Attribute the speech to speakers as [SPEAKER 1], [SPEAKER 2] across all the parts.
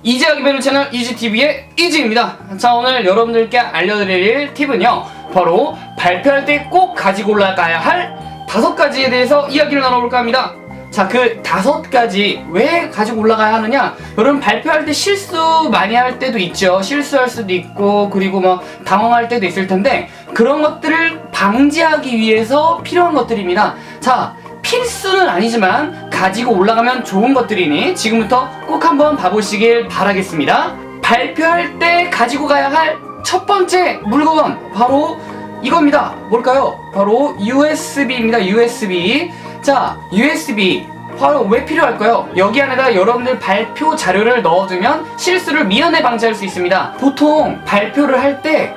[SPEAKER 1] 이지하기 배우 채널 이지TV의 이지입니다. 자, 오늘 여러분들께 알려드릴 팁은요, 바로 발표할 때 꼭 가지고 올라가야 할 5가지에 대해서 이야기를 나눠볼까 합니다. 자, 그 5가지 왜 가지고 올라가야 하느냐? 여러분 발표할 때 실수 많이 할 때도 있죠. 실수할 수도 있고, 그리고 뭐 당황할 때도 있을 텐데, 그런 것들을 방지하기 위해서 필요한 것들입니다. 자, 필수는 아니지만 가지고 올라가면 좋은 것들이니 지금부터 꼭 한번 봐보시길 바라겠습니다. 발표할 때 가지고 가야 할 첫 번째 물건, 바로 이겁니다. 뭘까요? 바로 USB입니다. USB. 자, USB 바로 왜 필요할까요? 여기 안에다 여러분들 발표 자료를 넣어두면 실수를 미연에 방지할 수 있습니다. 보통 발표를 할 때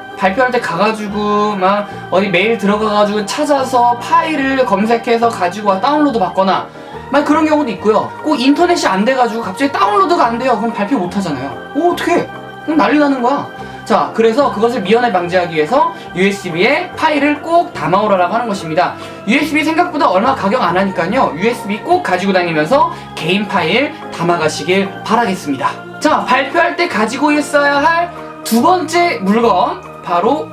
[SPEAKER 1] 가가지고 막 어디 메일 들어가가지고 찾아서 파일을 검색해서 가지고 와 다운로드 받거나 막 그런 경우도 있고요. 꼭 인터넷이 안 돼가지고 갑자기 다운로드가 안 돼요. 그럼 발표 못 하잖아요. 어떡해? 그럼 난리 나는 거야. 자, 그래서 그것을 미연에 방지하기 위해서 USB에 파일을 꼭 담아오라고 하는 것입니다. USB 생각보다 얼마 가격 안 하니까요, USB 꼭 가지고 다니면서 개인 파일 담아가시길 바라겠습니다. 자, 발표할 때 가지고 있어야 할 두 번째 물건, 바로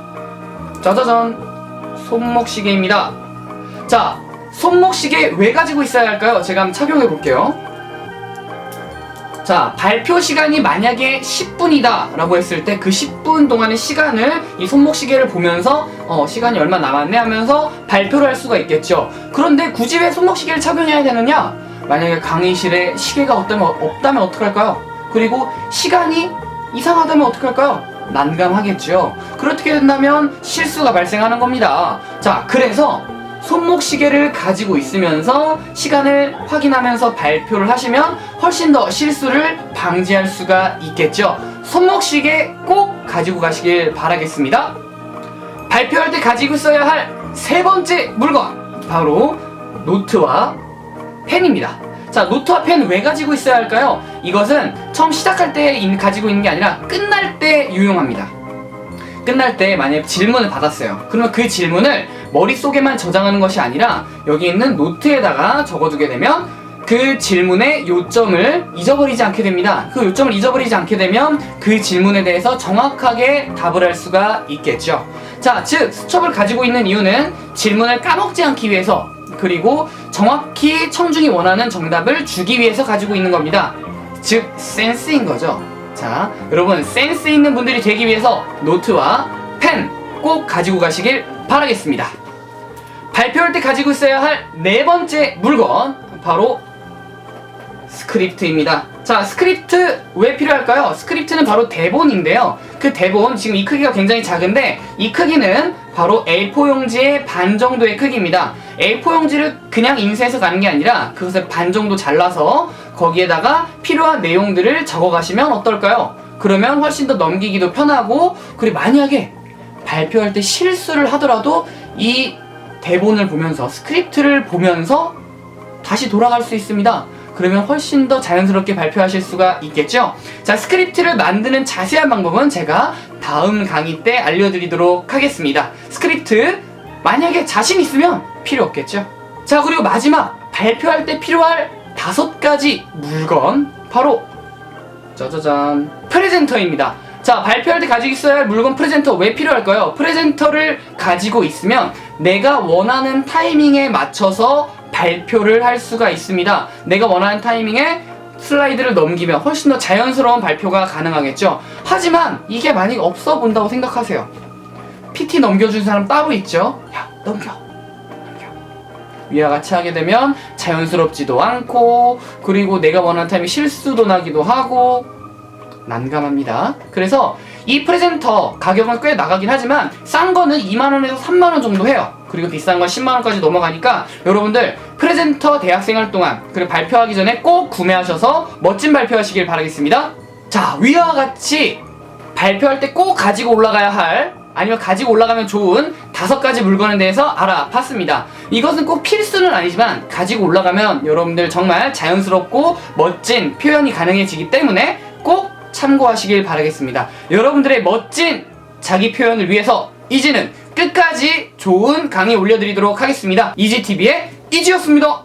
[SPEAKER 1] 짜자잔, 손목시계입니다. 자, 손목시계 왜 가지고 있어야 할까요? 제가 한번 착용해 볼게요. 자, 발표 시간이 만약에 10분이다 라고 했을 때 그 10분 동안의 시간을 이 손목시계를 보면서 시간이 얼마 남았네 하면서 발표를 할 수가 있겠죠. 그런데 굳이 왜 손목시계를 착용해야 되느냐? 만약에 강의실에 시계가 없다면 어떡할까요? 그리고 시간이 이상하다면 어떡할까요? 난감하겠죠. 그렇게 된다면 실수가 발생하는 겁니다. 자, 그래서 손목시계를 가지고 있으면서 시간을 확인하면서 발표를 하시면 훨씬 더 실수를 방지할 수가 있겠죠. 손목시계 꼭 가지고 가시길 바라겠습니다. 발표할 때 가지고 있어야 할 세 번째 물건, 바로 노트와 펜입니다. 자, 노트와 펜 왜 가지고 있어야 할까요? 이것은 처음 시작할 때 가지고 있는 게 아니라 끝날 때 유용합니다. 끝날 때 만약에 질문을 받았어요. 그러면 그 질문을 머릿속에만 저장하는 것이 아니라 여기 있는 노트에다가 적어두게 되면 그 질문의 요점을 잊어버리지 않게 됩니다. 그 요점을 잊어버리지 않게 되면 그 질문에 대해서 정확하게 답을 할 수가 있겠죠. 자, 즉 수첩을 가지고 있는 이유는 질문을 까먹지 않기 위해서, 그리고 정확히 청중이 원하는 정답을 주기 위해서 가지고 있는 겁니다. 즉 센스인 거죠. 자, 여러분 센스 있는 분들이 되기 위해서 노트와 펜 꼭 가지고 가시길 바라겠습니다. 발표할 때 가지고 있어야 할 네 번째 물건, 바로 스크립트입니다. 자, 스크립트 왜 필요할까요? 스크립트는 바로 대본인데요. 그 대본, 지금 이 크기가 굉장히 작은데 이 크기는 바로 A4 용지의 반 정도의 크기입니다. A4 용지를 그냥 인쇄해서 가는 게 아니라 그것을 반 정도 잘라서 거기에다가 필요한 내용들을 적어 가시면 어떨까요? 그러면 훨씬 더 넘기기도 편하고, 그리고 만약에 발표할 때 실수를 하더라도 이 대본을 보면서, 스크립트를 보면서 다시 돌아갈 수 있습니다. 그러면 훨씬 더 자연스럽게 발표하실 수가 있겠죠? 자, 스크립트를 만드는 자세한 방법은 제가 다음 강의 때 알려드리도록 하겠습니다. 스크립트 만약에 자신 있으면 필요 없겠죠? 자, 그리고 마지막 발표할 때 필요할 5가지 물건, 바로 짜자잔, 프레젠터입니다. 자, 발표할 때 가지고 있어야 할 물건 프레젠터 왜 필요할까요? 프레젠터를 가지고 있으면 내가 원하는 타이밍에 맞춰서 발표를 할 수가 있습니다. 내가 원하는 타이밍에 슬라이드를 넘기면 훨씬 더 자연스러운 발표가 가능하겠죠. 하지만 이게 만약에 없어 본다고 생각하세요. PT 넘겨준 사람 따로 있죠. 야, 넘겨. 위와 같이 하게 되면 자연스럽지도 않고, 그리고 내가 원하는 타이밍에 실수도 나기도 하고 난감합니다. 그래서 이 프레젠터 가격은 꽤 나가긴 하지만 싼 거는 2만원에서 3만원 정도 해요. 그리고 비싼 건 10만원까지 넘어가니까 여러분들 프레젠터 대학생활 동안, 그리고 발표하기 전에 꼭 구매하셔서 멋진 발표하시길 바라겠습니다. 자, 위와 같이 발표할 때 꼭 가지고 올라가야 할, 아니면 가지고 올라가면 좋은 5가지 물건에 대해서 알아봤습니다. 이것은 꼭 필수는 아니지만 가지고 올라가면 여러분들 정말 자연스럽고 멋진 표현이 가능해지기 때문에 꼭 참고하시길 바라겠습니다. 여러분들의 멋진 자기 표현을 위해서 이지는 끝까지 좋은 강의 올려드리도록 하겠습니다. 이지TV의 이지였습니다.